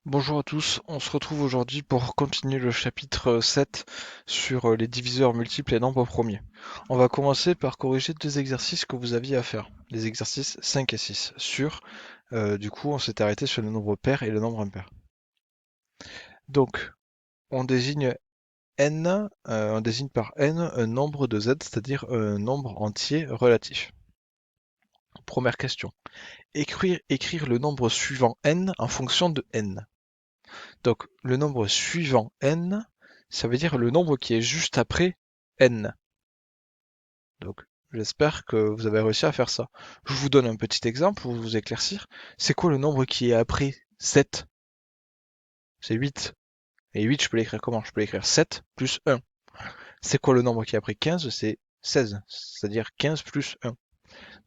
Bonjour à tous, on se retrouve aujourd'hui pour continuer le chapitre 7 sur les diviseurs multiples et nombres premiers. On va commencer par corriger deux exercices que vous aviez à faire, les exercices 5 et 6, du coup on s'est arrêté sur le nombre pair et le nombre impair. Donc, on désigne on désigne par n un nombre de z, c'est-à-dire un nombre entier relatif. Première question, écrire le nombre suivant n en fonction de n. Donc, le nombre suivant n, ça veut dire le nombre qui est juste après n. Donc, j'espère que vous avez réussi à faire ça. Je vous donne un petit exemple pour vous éclaircir. C'est quoi le nombre qui est après 7? C'est 8. Et 8, je peux l'écrire comment? Je peux l'écrire 7 plus 1. C'est quoi le nombre qui est après 15? C'est 16. C'est-à-dire 15 plus 1.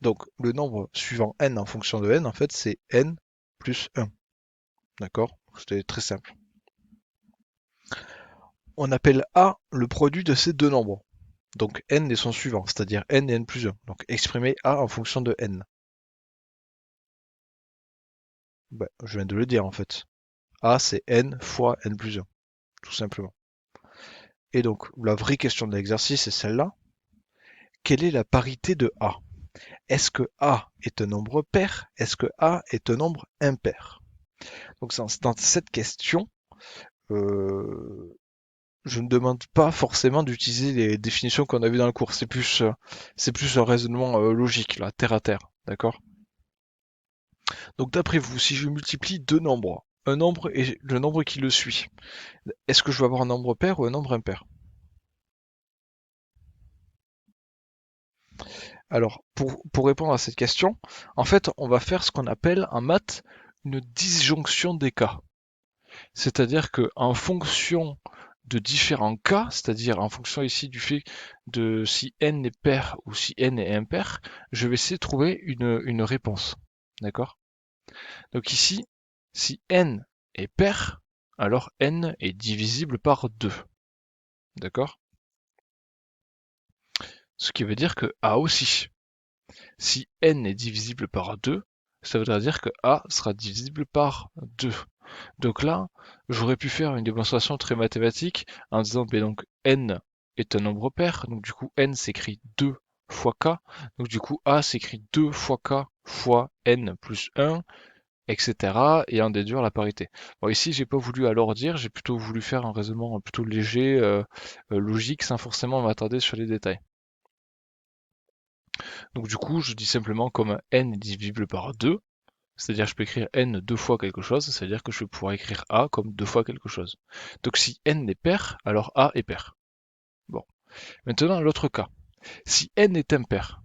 Donc, le nombre suivant n en fonction de n, en fait, c'est n plus 1. D'accord? C'était très simple. On appelle A le produit de ces deux nombres. Donc n et son suivant, c'est-à-dire n et n plus 1. Donc exprimer A en fonction de n. Bah, je viens de le dire en fait. A c'est n fois n plus 1, tout simplement. Et donc la vraie question de l'exercice est celle-là. Quelle est la parité de A? Est-ce que A est un nombre pair? Est-ce que A est un nombre impair? Donc dans cette question, euh, je ne demande pas forcément d'utiliser les définitions qu'on a vues dans le cours. C'est plus un raisonnement logique, là, terre à terre. D'accord? Donc d'après vous, si je multiplie deux nombres, un nombre et le nombre qui le suit, est-ce que je vais avoir un nombre pair ou un nombre impair? Alors, pour répondre à cette question, en fait, on va faire ce qu'on appelle en maths une disjonction des cas. C'est-à-dire que en fonction de différents cas, c'est-à-dire en fonction ici du fait de si n est pair ou si n est impair, je vais essayer de trouver une réponse. D'accord? Donc ici, si n est pair, alors n est divisible par 2. D'accord? Ce qui veut dire que A aussi. Si n est divisible par 2, ça voudra dire que A sera divisible par 2. Donc là, j'aurais pu faire une démonstration très mathématique en disant, ben donc n est un nombre pair, donc du coup n s'écrit 2 fois k, donc du coup A s'écrit 2 fois k fois n plus 1, etc. et en déduire la parité. Bon, ici, j'ai pas voulu alourdir, j'ai plutôt voulu faire un raisonnement plutôt léger, logique, sans forcément m'attarder sur les détails. Donc du coup, je dis simplement comme n est divisible par 2, c'est-à-dire que je peux écrire n deux fois quelque chose, c'est-à-dire que je vais pouvoir écrire a comme deux fois quelque chose. Donc si n est pair, alors a est pair. Bon. Maintenant, l'autre cas. Si n est impair,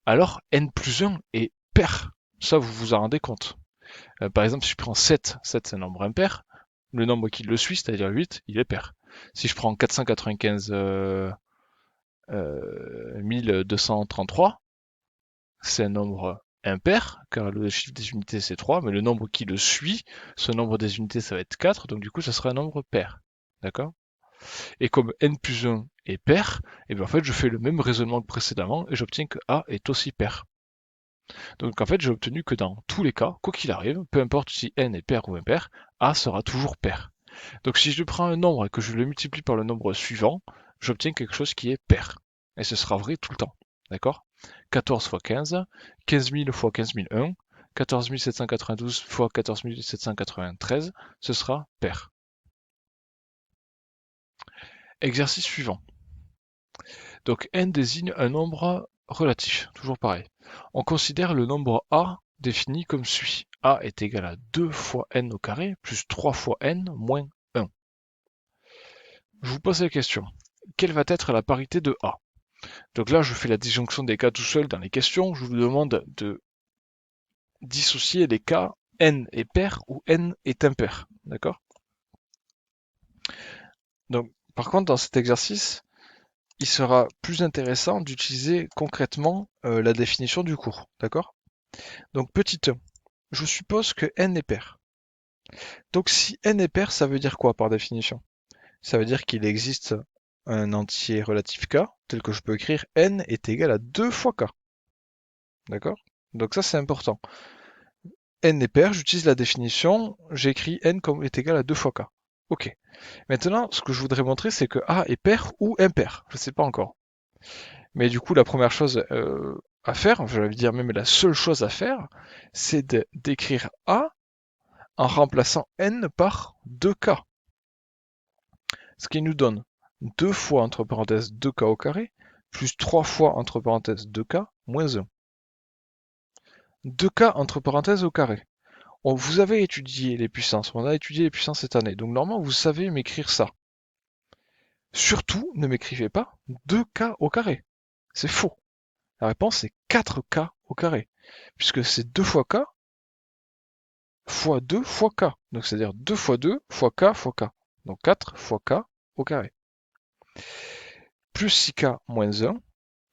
alors n plus 1 est pair. Ça, vous vous en rendez compte. Par exemple, si je prends 7, 7 c'est un nombre impair, le nombre qui le suit, c'est-à-dire 8, il est pair. Si je prends 495 1233, c'est un nombre impair, car le chiffre des unités c'est 3, mais le nombre qui le suit, ce nombre des unités ça va être 4, donc du coup ça sera un nombre pair. D'accord? Et comme n plus 1 est pair, et bien en fait je fais le même raisonnement que précédemment et j'obtiens que A est aussi pair. Donc en fait j'ai obtenu que dans tous les cas, quoi qu'il arrive, peu importe si n est pair ou impair, A sera toujours pair. Donc si je prends un nombre et que je le multiplie par le nombre suivant, j'obtiens quelque chose qui est pair. Et ce sera vrai tout le temps. D'accord? 14 fois 15, 15 000 fois 15 001, 14 792 fois 14 793, ce sera pair. Exercice suivant. Donc n désigne un nombre relatif, toujours pareil. On considère le nombre a défini comme suit. A est égal à 2 fois n au carré plus 3 fois n moins 1. Je vous pose la question. Quelle va être la parité de A? Donc là, je fais la disjonction des cas tout seul dans les questions. Je vous demande de dissocier les cas n est pair ou n est impair. D'accord? Donc, par contre, dans cet exercice, il sera plus intéressant d'utiliser concrètement la définition du cours. D'accord? Donc, petit 1, je suppose que n est pair. Donc, si n est pair, ça veut dire quoi par définition? Ça veut dire qu'il existe un entier relatif k, tel que je peux écrire n est égal à 2 fois k. D'accord? Donc ça, c'est important. n est pair, j'utilise la définition, j'écris n comme est égal à 2 fois k. Ok. Maintenant, ce que je voudrais montrer, c'est que a est pair ou impair. Je ne sais pas encore. Mais du coup, la première chose à faire, je vais dire même la seule chose à faire, c'est d'écrire a en remplaçant n par 2k. Ce qui nous donne 2 fois entre parenthèses 2k au carré, plus 3 fois entre parenthèses 2k, moins 1. 2k entre parenthèses au carré. Vous avez étudié les puissances, on a étudié les puissances cette année, donc normalement vous savez m'écrire ça. Surtout, ne m'écrivez pas 2k au carré. C'est faux. La réponse est 4k au carré, puisque c'est 2 fois k fois 2 fois k. Donc c'est-à-dire 2 fois 2 fois k fois k. Donc 4 fois k au carré. Plus 6k moins 1.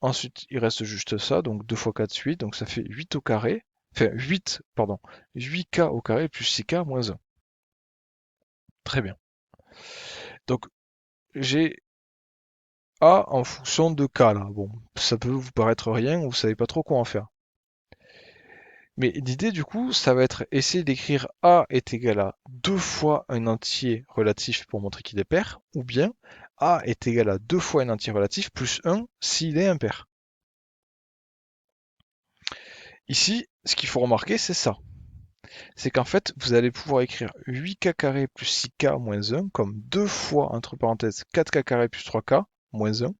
Ensuite, il reste juste ça, donc 2 fois 4, 8, donc ça fait 8 au carré. Enfin, 8, pardon. 8k au carré plus 6k moins 1. Très bien. Donc, j'ai A en fonction de K là. Bon, ça peut vous paraître rien, vous savez pas trop quoi en faire. Mais l'idée du coup, ça va être essayer d'écrire A est égal à 2 fois un entier relatif pour montrer qu'il est pair, ou bien A est égal à 2 fois un entier relatif plus 1 s'il est impair. Ici, ce qu'il faut remarquer, c'est ça. C'est qu'en fait, vous allez pouvoir écrire 8k carré plus 6k moins 1 comme 2 fois, entre parenthèses, 4k carré plus 3k moins 1,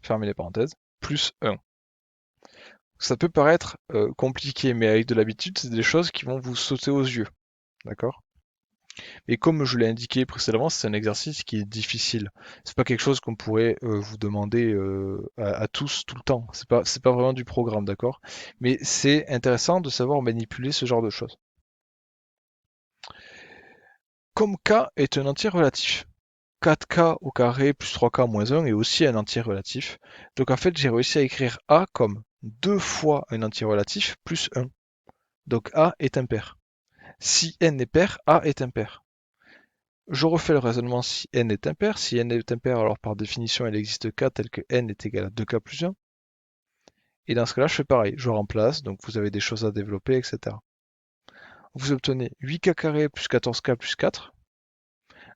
fermez les parenthèses, plus 1. Ça peut paraître compliqué, mais avec de l'habitude, c'est des choses qui vont vous sauter aux yeux. D'accord? Et comme je l'ai indiqué précédemment, c'est un exercice qui est difficile. C'est pas quelque chose qu'on pourrait vous demander à tous tout le temps. C'est pas vraiment du programme, d'accord? Mais c'est intéressant de savoir manipuler ce genre de choses. Comme k est un entier relatif, 4k au carré plus 3k moins 1 est aussi un entier relatif. Donc en fait, j'ai réussi à écrire a comme 2 fois un entier relatif plus 1. Donc a est impair. Si n est pair, a est impair. Je refais le raisonnement si n est impair. Si n est impair, alors par définition, il existe k tel que n est égal à 2k plus 1. Et dans ce cas-là, je fais pareil. Je remplace, donc vous avez des choses à développer, etc. Vous obtenez 8k carré plus 14k plus 4.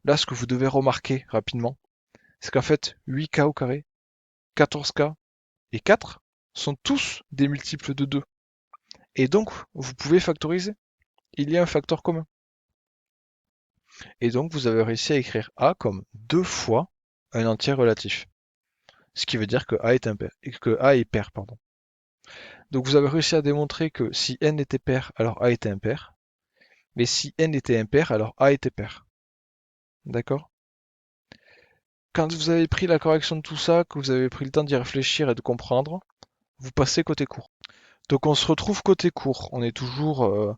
Là, ce que vous devez remarquer rapidement, c'est qu'en fait, 8k au carré, 14k et 4 sont tous des multiples de 2. Et donc, vous pouvez factoriser. Il y a un facteur commun. Et donc, vous avez réussi à écrire A comme 2 fois un entier relatif. Ce qui veut dire que A est impair, que A est pair, pardon. Donc, vous avez réussi à démontrer que si n était pair, alors A était impair. Mais si n était impair, alors A était pair. D'accord? Quand vous avez pris la correction de tout ça, que vous avez pris le temps d'y réfléchir et de comprendre, vous passez côté court. Donc on se retrouve côté court. On est toujours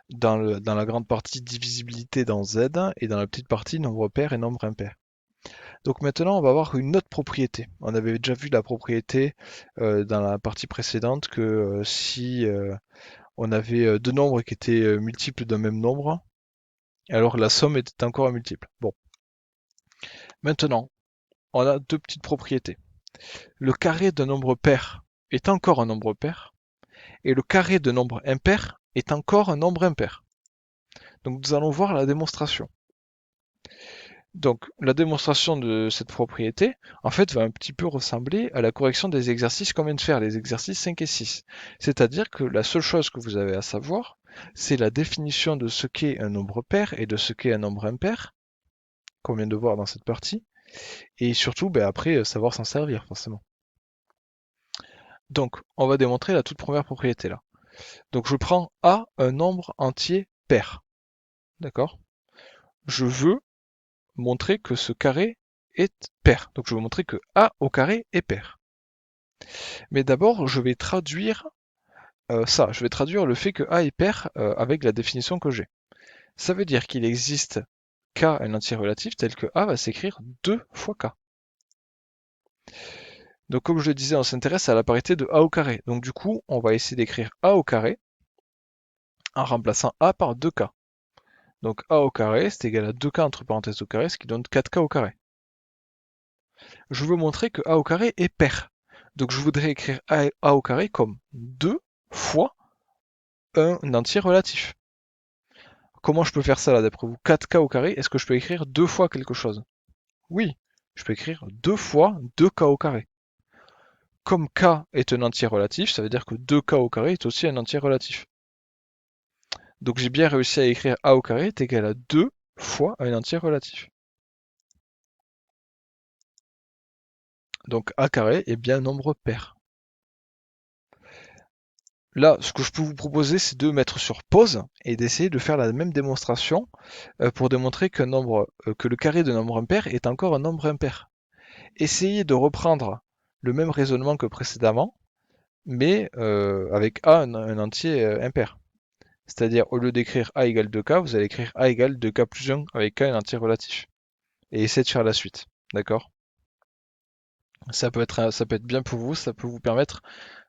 dans la grande partie divisibilité dans Z et dans la petite partie nombre pair et nombre impair. Donc maintenant on va voir une autre propriété. On avait déjà vu la propriété dans la partie précédente que si on avait deux nombres qui étaient multiples d'un même nombre, alors la somme était encore un multiple. Bon, maintenant on a deux petites propriétés. Le carré d'un nombre pair est encore un nombre pair, et le carré de nombre impair est encore un nombre impair. Donc nous allons voir la démonstration. Donc la démonstration de cette propriété, en fait, va un petit peu ressembler à la correction des exercices qu'on vient de faire, les exercices 5 et 6. C'est-à-dire que la seule chose que vous avez à savoir, c'est la définition de ce qu'est un nombre pair et de ce qu'est un nombre impair, qu'on vient de voir dans cette partie, et surtout, après, savoir s'en servir, forcément. Donc, on va démontrer la toute première propriété là. Donc je prends A, un nombre entier pair. D'accord? Je veux montrer que ce carré est pair. Donc je veux montrer que A au carré est pair. Mais d'abord, je vais traduire ça. Je vais traduire le fait que A est pair avec la définition que j'ai. Ça veut dire qu'il existe K, un entier relatif, tel que A va s'écrire 2 fois K. Donc comme je le disais, on s'intéresse à la parité de A au carré. Donc du coup, on va essayer d'écrire A au carré en remplaçant A par 2K. Donc A au carré, c'est égal à 2K entre parenthèses au carré, ce qui donne 4K au carré. Je veux montrer que A au carré est pair. Donc je voudrais écrire A au carré comme 2 fois un entier relatif. Comment je peux faire ça là d'après vous? 4K au carré, est-ce que je peux écrire deux fois quelque chose? Oui, je peux écrire deux fois 2K au carré. Comme K est un entier relatif, ça veut dire que 2K au carré est aussi un entier relatif. Donc j'ai bien réussi à écrire A au carré est égal à 2 fois un entier relatif. Donc A carré est bien un nombre pair. Là, ce que je peux vous proposer, c'est de mettre sur pause et d'essayer de faire la même démonstration pour démontrer qu'un nombre, que le carré d'un nombre impair est encore un nombre impair. Essayez de reprendre le même raisonnement que précédemment, mais avec A un entier impair. C'est-à-dire, au lieu d'écrire A égale 2K, vous allez écrire A égale 2K plus 1 avec K un entier relatif. Et essayez de faire la suite. D'accord? Ça peut être bien pour vous, ça peut vous permettre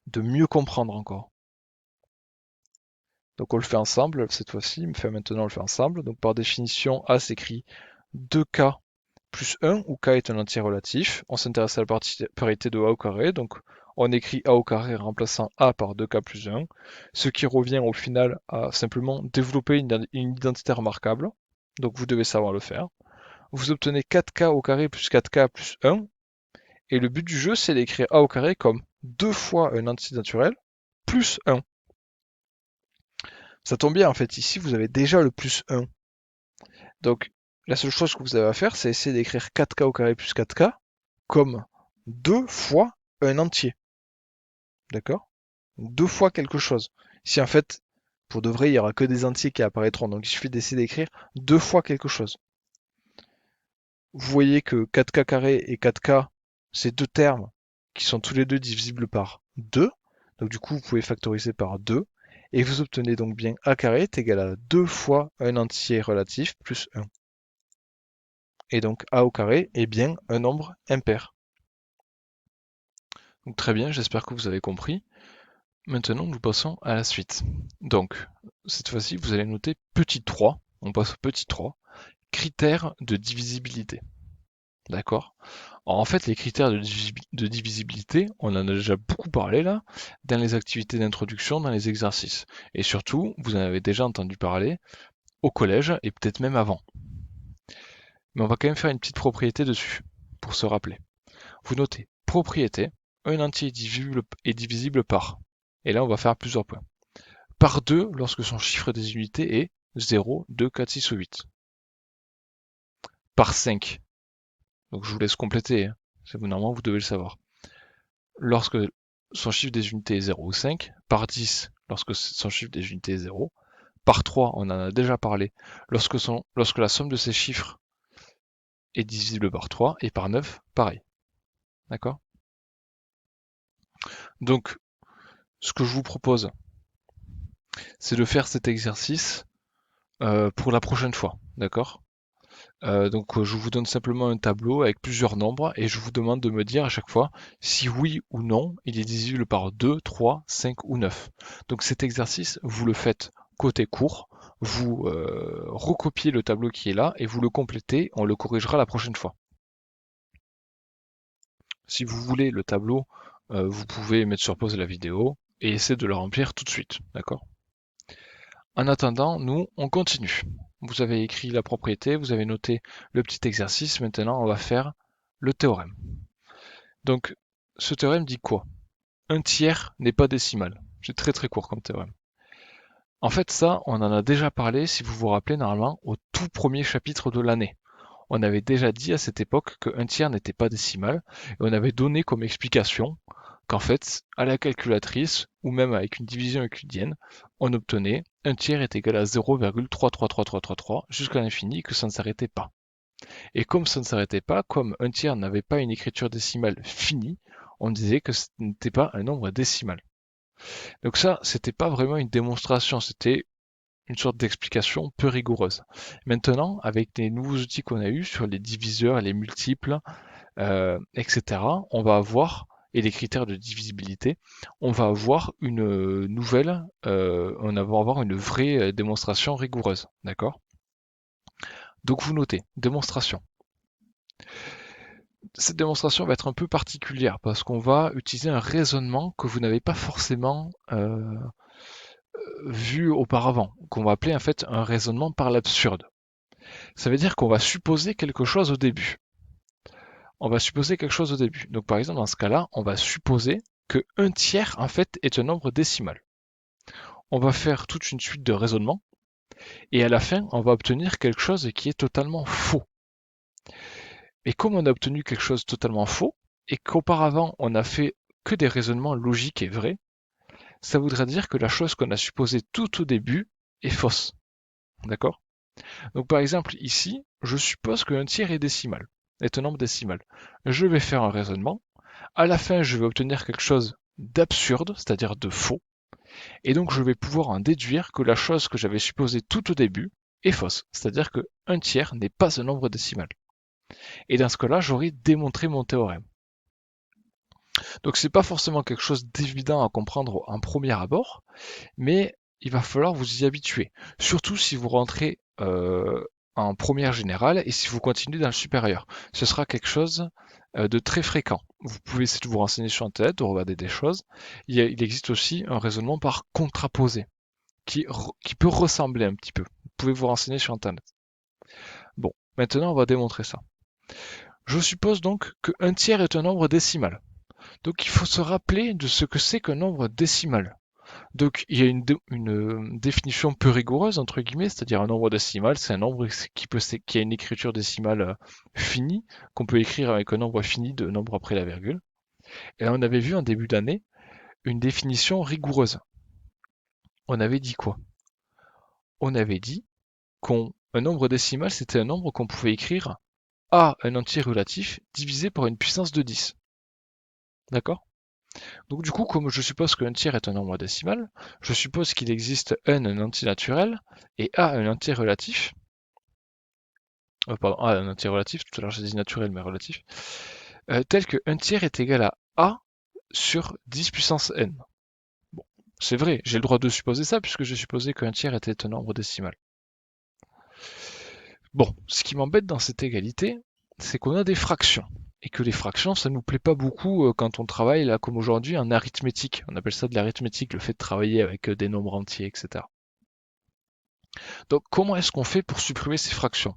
de mieux comprendre encore. Donc on le fait ensemble cette fois-ci, maintenant on le fait ensemble. Donc par définition, A s'écrit 2K plus 1, où K est un entier relatif. On s'intéresse à la parité de A au carré, donc on écrit A au carré en remplaçant A par 2K plus 1, ce qui revient au final à simplement développer une identité remarquable. Donc vous devez savoir le faire. Vous obtenez 4K au carré plus 4K plus 1, et le but du jeu c'est d'écrire A au carré comme 2 fois un entier naturel plus 1. Ça tombe bien en fait, ici vous avez déjà le plus 1. Donc la seule chose que vous avez à faire c'est essayer d'écrire 4K au carré plus 4K comme 2 fois un entier. D'accord? 2 fois quelque chose. Si en fait, pour de vrai, il n'y aura que des entiers qui apparaîtront. Donc il suffit d'essayer d'écrire 2 fois quelque chose. Vous voyez que 4K carré et 4K, c'est deux termes qui sont tous les deux divisibles par 2. Donc du coup, vous pouvez factoriser par 2. Et vous obtenez donc bien A carré est égal à 2 fois un entier relatif plus 1. Et donc A au carré est bien un nombre impair. Donc très bien, j'espère que vous avez compris. Maintenant, nous passons à la suite. Donc, cette fois-ci, vous allez noter petit 3. On passe au petit 3. Critères de divisibilité. D'accord? En fait, les critères de divisibilité, on en a déjà beaucoup parlé là, dans les activités d'introduction, dans les exercices. Et surtout, vous en avez déjà entendu parler au collège et peut-être même avant. Mais on va quand même faire une petite propriété dessus, pour se rappeler. Vous notez propriété, un entier est divisible par. Et là, on va faire plusieurs points. Par 2 lorsque son chiffre des unités est 0, 2, 4, 6 ou 8. Par 5. Donc je vous laisse compléter, hein. Normalement vous devez le savoir. Lorsque son chiffre des unités est 0 ou 5. Par 10 lorsque son chiffre des unités est 0. Par 3, on en a déjà parlé, lorsque la somme de ces chiffres est divisible par 3. Et par 9, pareil. D'accord? Donc ce que je vous propose, c'est de faire cet exercice pour la prochaine fois. D'accord? Donc je vous donne simplement un tableau avec plusieurs nombres et je vous demande de me dire à chaque fois si oui ou non il est divisible par 2, 3, 5 ou 9. Donc cet exercice, vous le faites côté court, vous recopiez le tableau qui est là et vous le complétez, on le corrigera la prochaine fois. Si vous voulez le tableau, vous pouvez mettre sur pause la vidéo et essayer de le remplir tout de suite, d'accord? En attendant, nous, on continue. Vous avez écrit la propriété, vous avez noté le petit exercice. Maintenant, on va faire le théorème. Donc, ce théorème dit quoi? Un tiers n'est pas décimal. C'est très très court comme théorème. En fait, ça, on en a déjà parlé, si vous vous rappelez, normalement, au tout premier chapitre de l'année. On avait déjà dit à cette époque qu'un tiers n'était pas décimal, et on avait donné comme explication qu'en fait, à la calculatrice, ou même avec une division euclidienne, on obtenait un tiers est égal à 0,333333 jusqu'à l'infini, que ça ne s'arrêtait pas. Et comme ça ne s'arrêtait pas, comme un tiers n'avait pas une écriture décimale finie, on disait que ce n'était pas un nombre décimal. Donc ça, c'était pas vraiment une démonstration, c'était une sorte d'explication peu rigoureuse. Maintenant, avec les nouveaux outils qu'on a eus sur les diviseurs, les multiples, etc., on va avoir, et les critères de divisibilité, on va avoir une nouvelle, on va avoir une vraie démonstration rigoureuse. D'accord? Donc vous notez, démonstration. Cette démonstration va être un peu particulière parce qu'on va utiliser un raisonnement que vous n'avez pas forcément vu auparavant, qu'on va appeler en fait un raisonnement par l'absurde. Ça veut dire qu'on va supposer quelque chose au début. On va supposer quelque chose au début. Donc par exemple, dans ce cas-là, on va supposer que 1/3 en fait est un nombre décimal. On va faire toute une suite de raisonnements et à la fin, on va obtenir quelque chose qui est totalement faux. Et comme on a obtenu quelque chose de totalement faux et qu'auparavant on a fait que des raisonnements logiques et vrais, ça voudrait dire que la chose qu'on a supposée tout au début est fausse. D'accord? Donc par exemple ici, je suppose que 1/3 est décimal, est un nombre décimal. Je vais faire un raisonnement. À la fin, je vais obtenir quelque chose d'absurde, c'est-à-dire de faux, et donc je vais pouvoir en déduire que la chose que j'avais supposée tout au début est fausse, c'est-à-dire que 1/3 n'est pas un nombre décimal. Et dans ce cas-là, j'aurai démontré mon théorème. Donc c'est pas forcément quelque chose d'évident à comprendre en premier abord, mais il va falloir vous y habituer. Surtout si vous rentrez en première générale et si vous continuez dans le supérieur. Ce sera quelque chose de très fréquent. Vous pouvez essayer de vous renseigner sur Internet, de regarder des choses. Il existe aussi un raisonnement par contraposé qui peut ressembler un petit peu. Vous pouvez vous renseigner sur Internet. Bon, maintenant on va démontrer ça. Je suppose donc que 1/3 est un nombre décimal. Donc il faut se rappeler de ce que c'est qu'un nombre décimal. Donc il y a une définition peu rigoureuse entre guillemets, c'est-à-dire un nombre décimal, c'est un nombre qui a une écriture décimale finie, qu'on peut écrire avec un nombre fini de nombres après la virgule. Et là on avait vu en début d'année une définition rigoureuse. On avait dit quoi? On avait dit qu'un nombre décimal c'était un nombre qu'on pouvait écrire à un entier relatif divisé par une puissance de 10. D'accord? Donc du coup, comme je suppose qu'un tiers est un nombre décimal, je suppose qu'il existe n un entier naturel et a un entier relatif. Pardon, a un entier relatif, tout à l'heure j'ai dit naturel mais relatif, tel que 1/3 est égal à a sur 10 puissance n. Bon, c'est vrai, j'ai le droit de supposer ça puisque j'ai supposé qu'un tiers était un nombre décimal. Bon, ce qui m'embête dans cette égalité, c'est qu'on a des fractions. Et que les fractions, ça nous plaît pas beaucoup quand on travaille, là, comme aujourd'hui, en arithmétique. On appelle ça de l'arithmétique, le fait de travailler avec des nombres entiers, etc. Donc, comment est-ce qu'on fait pour supprimer ces fractions?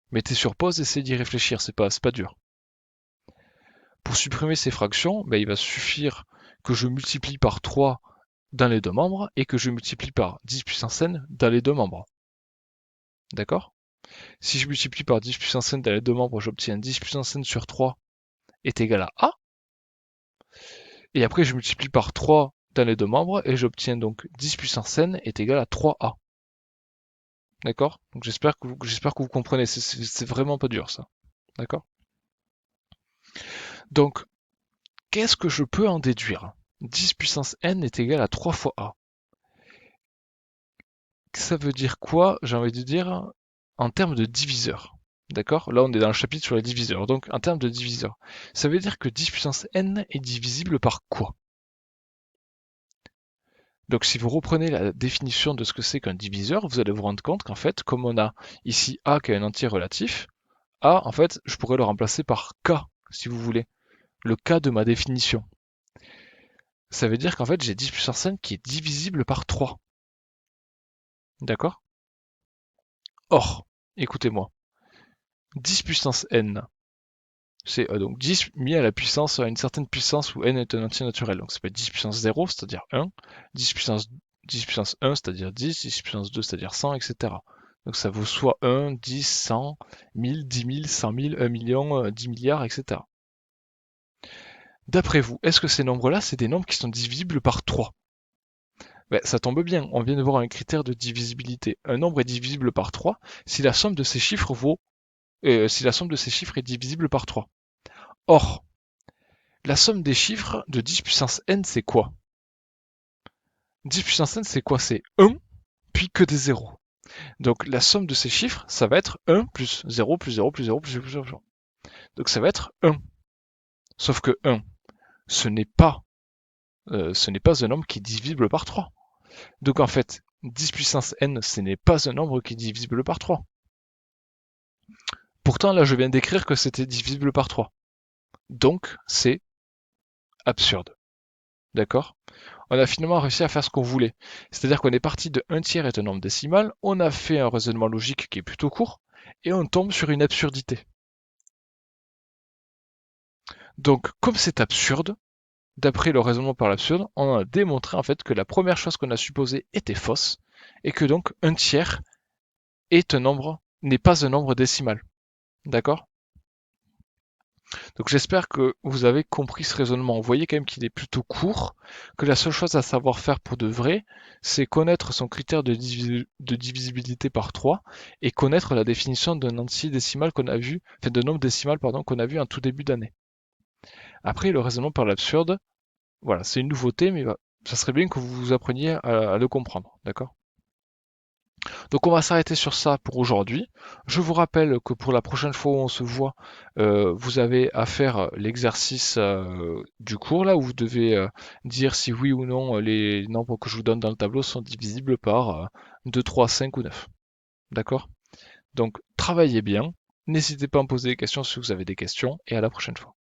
Mettez sur pause, essayez d'y réfléchir, c'est pas dur. Pour supprimer ces fractions, ben, il va suffire que je multiplie par 3 dans les deux membres et que je multiplie par 10 puissance n dans les deux membres. D'accord? Si je multiplie par 10 puissance n dans les deux membres, j'obtiens 10 puissance n sur 3 est égal à A. Et après, je multiplie par 3 dans les deux membres et j'obtiens donc 10 puissance n est égal à 3A. D'accord? Donc j'espère que vous comprenez, c'est vraiment pas dur ça. D'accord? Donc, qu'est-ce que je peux en déduire? 10 puissance n est égal à 3 fois A. Ça veut dire quoi? J'ai envie de dire en termes de diviseur. D'accord? Là, on est dans le chapitre sur les diviseurs. Donc, en termes de diviseur, ça veut dire que 10 puissance n est divisible par quoi? Donc, si vous reprenez la définition de ce que c'est qu'un diviseur, vous allez vous rendre compte qu'en fait, comme on a ici A qui est un entier relatif, A, en fait, je pourrais le remplacer par K, si vous voulez. Le K de ma définition. Ça veut dire qu'en fait, j'ai 10 puissance n qui est divisible par 3. D'accord? Or, écoutez-moi, 10 puissance n, c'est donc 10 mis à la puissance, à une certaine puissance où n est un entier naturel. Donc ça peut être 10 puissance 0, c'est-à-dire 1, 10 puissance 1, c'est-à-dire 10, 10 puissance 2, c'est-à-dire 100, etc. Donc ça vaut soit 1, 10, 100, 1000, 10 000, 100 000, 1 million, 10 milliards, etc. D'après vous, est-ce que ces nombres-là, c'est des nombres qui sont divisibles par 3? Ben, ça tombe bien, on vient de voir un critère de divisibilité. Un nombre est divisible par 3 si la somme de ses chiffres si la somme de ces chiffres est divisible par 3. Or, la somme des chiffres de 10 puissance n, c'est quoi? 10 puissance n, c'est quoi? C'est 1, puis que des zéros. Donc la somme de ces chiffres, ça va être 1 plus 0 plus 0 plus 0 plus 0 plus 0. Donc ça va être 1. Sauf que 1, ce n'est pas un nombre qui est divisible par 3. Donc en fait, 10 puissance n, ce n'est pas un nombre qui est divisible par 3. Pourtant, là, je viens d'écrire que c'était divisible par 3. Donc, c'est absurde. D'accord? on a finalement réussi à faire ce qu'on voulait. C'est-à-dire qu'on est parti de 1 tiers est un nombre décimal, on a fait un raisonnement logique qui est plutôt court, et on tombe sur une absurdité. Donc, comme c'est absurde, d'après le raisonnement par l'absurde, on a démontré en fait que la première chose qu'on a supposée était fausse, et que donc 1 tiers n'est pas un nombre décimal. D'accord? Donc j'espère que vous avez compris ce raisonnement. Vous voyez quand même qu'il est plutôt court, que la seule chose à savoir faire pour de vrai, c'est connaître son critère de divisibilité par 3 et connaître la définition d'un entier décimal qu'on a vu, enfin de nombre décimal pardon, qu'on a vu en tout début d'année. Après le raisonnement par l'absurde, voilà, c'est une nouveauté, mais ça serait bien que vous appreniez à le comprendre, d'accord? Donc on va s'arrêter sur ça pour aujourd'hui. Je vous rappelle que pour la prochaine fois où on se voit, vous avez à faire l'exercice du cours là où vous devez dire si oui ou non les nombres que je vous donne dans le tableau sont divisibles par 2, 3, 5 ou 9. D'accord? Donc travaillez bien. N'hésitez pas à me poser des questions si vous avez des questions et à la prochaine fois.